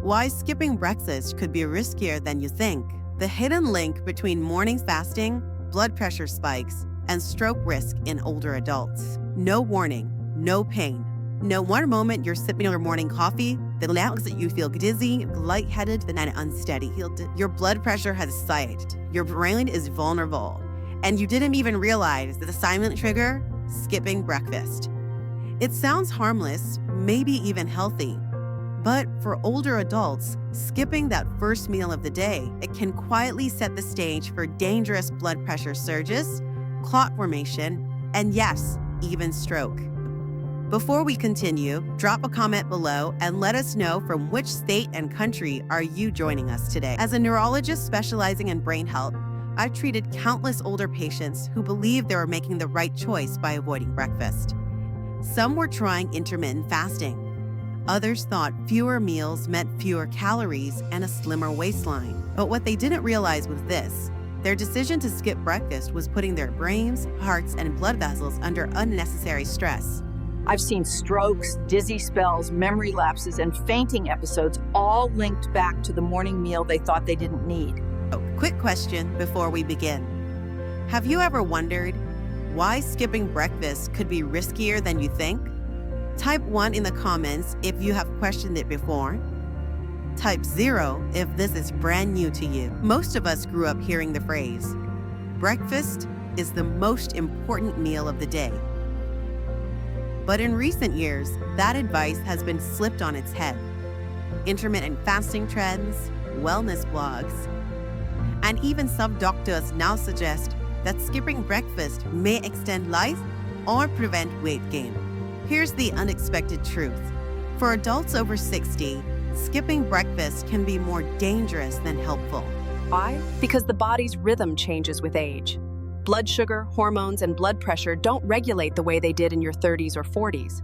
Why skipping breakfast could be riskier than you think. The hidden link between morning fasting, blood pressure spikes, and stroke risk in older adults. No warning, no pain. No one moment you're sipping your morning coffee, the next you feel dizzy, lightheaded, and unsteady. Your blood pressure has spiked. Your brain is vulnerable. And you didn't even realize that the silent trigger, skipping breakfast. It sounds harmless, maybe even healthy. But for older adults, skipping that first meal of the day, it can quietly set the stage for dangerous blood pressure surges, clot formation, and yes, even stroke. Before we continue, drop a comment below and let us know from which state and country are you joining us today. As a neurologist specializing in brain health, I've treated countless older patients who believed they were making the right choice by avoiding breakfast. Some were trying intermittent fasting. Others thought fewer meals meant fewer calories and a slimmer waistline. But what they didn't realize was this: their decision to skip breakfast was putting their brains, hearts, and blood vessels under unnecessary stress. I've seen strokes, dizzy spells, memory lapses, and fainting episodes all linked back to the morning meal they thought they didn't need. Oh, quick question before we begin. Have you ever wondered why skipping breakfast could be riskier than you think? Type 1 in the comments if you have questioned it before. Type 0 if this is brand new to you. Most of us grew up hearing the phrase, breakfast is the most important meal of the day. But in recent years, that advice has been flipped on its head. Intermittent fasting trends, wellness blogs, and even some doctors now suggest that skipping breakfast may extend life or prevent weight gain. Here's the unexpected truth. For adults over 60, skipping breakfast can be more dangerous than helpful. Why? Because the body's rhythm changes with age. Blood sugar, hormones, and blood pressure don't regulate the way they did in your 30s or 40s.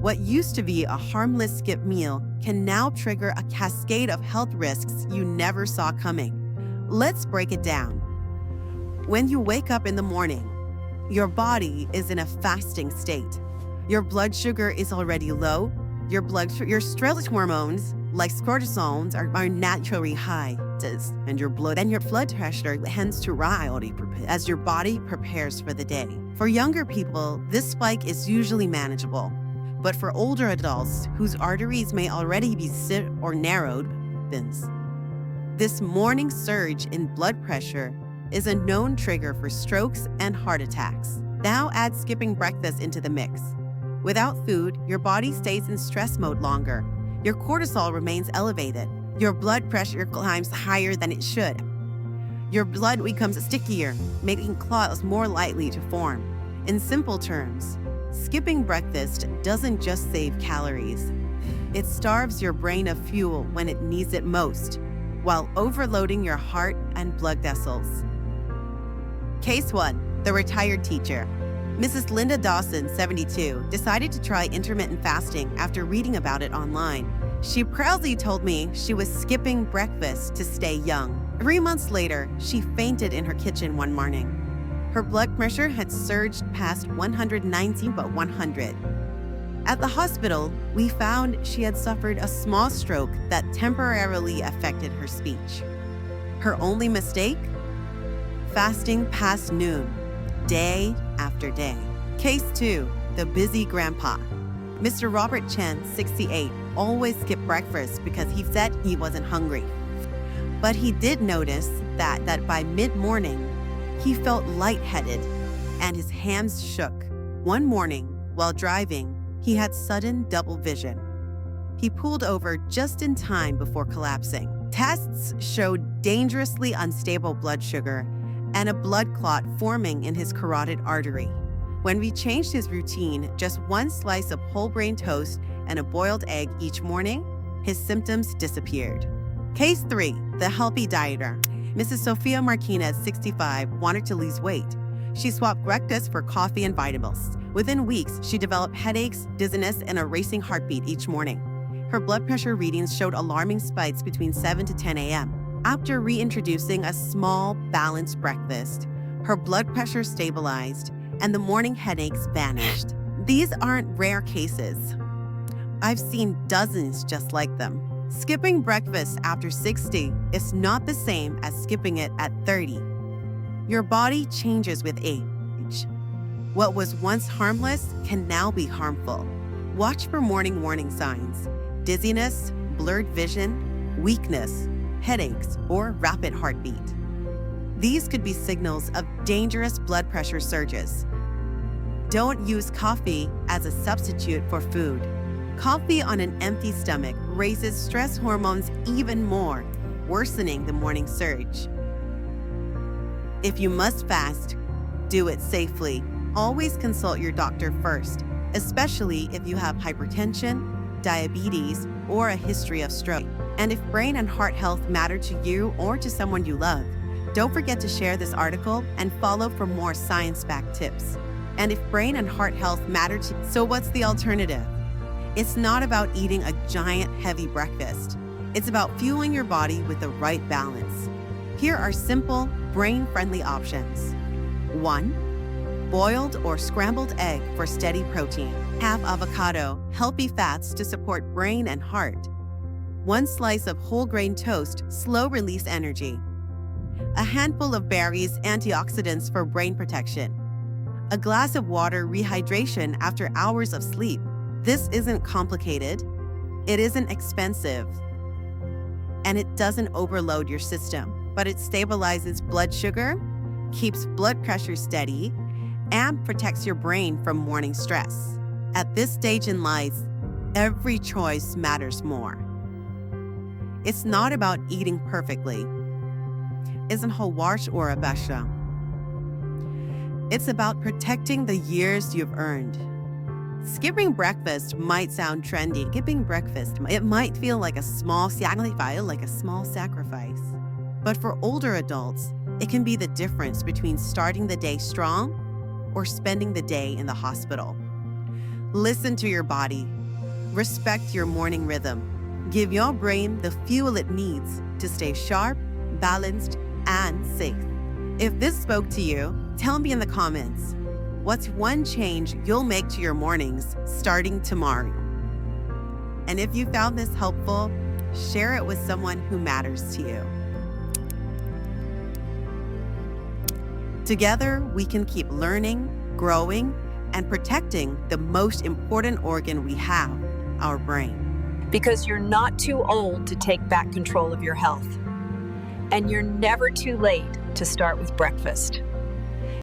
What used to be a harmless skip meal can now trigger a cascade of health risks you never saw coming. Let's break it down. When you wake up in the morning, your body is in a fasting state. Your blood sugar is already low. Your stress hormones, like cortisol, are naturally high, and your blood pressure tends to rise as your body prepares for the day. For younger people, this spike is usually manageable, but for older adults whose arteries may already be sit or narrowed, this morning surge in blood pressure is a known trigger for strokes and heart attacks. Now add skipping breakfast into the mix. Without food, your body stays in stress mode longer. Your cortisol remains elevated. Your blood pressure climbs higher than it should. Your blood becomes stickier, making clots more likely to form. In simple terms, skipping breakfast doesn't just save calories. It starves your brain of fuel when it needs it most, while overloading your heart and blood vessels. Case 1, the retired teacher. Mrs. Linda Dawson, 72, decided to try intermittent fasting after reading about it online. She proudly told me she was skipping breakfast to stay young. 3 months later, she fainted in her kitchen one morning. Her blood pressure had surged past 100. At the hospital, we found she had suffered a small stroke that temporarily affected her speech. Her only mistake? Fasting past noon, day after day. Case 2, the busy grandpa. Mr. Robert Chen, 68, always skipped breakfast because he said he wasn't hungry. But he did notice that by mid-morning, he felt lightheaded and his hands shook. One morning, while driving, he had sudden double vision. He pulled over just in time before collapsing. Tests showed dangerously unstable blood sugar and a blood clot forming in his carotid artery. When we changed his routine, just one slice of whole grain toast and a boiled egg each morning, his symptoms disappeared. Case 3, the healthy dieter. Mrs. Sofia Martinez, 65, wanted to lose weight. She swapped breakfast for coffee and vitamins. Within weeks, she developed headaches, dizziness, and a racing heartbeat each morning. Her blood pressure readings showed alarming spikes between 7 to 10 a.m. After reintroducing a small, balanced breakfast, her blood pressure stabilized and the morning headaches vanished. These aren't rare cases. I've seen dozens just like them. Skipping breakfast after 60 is not the same as skipping it at 30. Your body changes with age. What was once harmless can now be harmful. Watch for morning warning signs: dizziness, blurred vision, weakness, headaches, or rapid heartbeat. These could be signals of dangerous blood pressure surges. Don't use coffee as a substitute for food. Coffee on an empty stomach raises stress hormones even more, worsening the morning surge. If you must fast, do it safely. Always consult your doctor first, especially if you have hypertension, diabetes, or a history of stroke. And if brain and heart health matter to you or to someone you love, don't forget to share this article and follow for more science-backed tips. And if brain and heart health matter to you, so what's the alternative? It's not about eating a giant heavy breakfast. It's about fueling your body with the right balance. Here are simple, brain-friendly options. 1. Boiled or scrambled egg for steady protein. Half avocado, healthy fats to support brain and heart. 1 slice of whole grain toast, slow-release energy. A handful of berries, antioxidants for brain protection. A glass of water, rehydration after hours of sleep. This isn't complicated, it isn't expensive, and it doesn't overload your system, but it stabilizes blood sugar, keeps blood pressure steady, and protects your brain from morning stress. At this stage in life, every choice matters more. It's not about eating perfectly. Isn't hawash or a basha. It's about protecting the years you've earned. Skipping breakfast might sound trendy. Skipping breakfast, it might feel like a small sacrifice. But for older adults, it can be the difference between starting the day strong or spending the day in the hospital. Listen to your body. Respect your morning rhythm. Give your brain the fuel it needs to stay sharp, balanced, and safe. If this spoke to you, tell me in the comments. What's one change you'll make to your mornings starting tomorrow? And if you found this helpful, share it with someone who matters to you. Together, we can keep learning, growing, and protecting the most important organ we have, our brain. Because you're not too old to take back control of your health. And you're never too late to start with breakfast.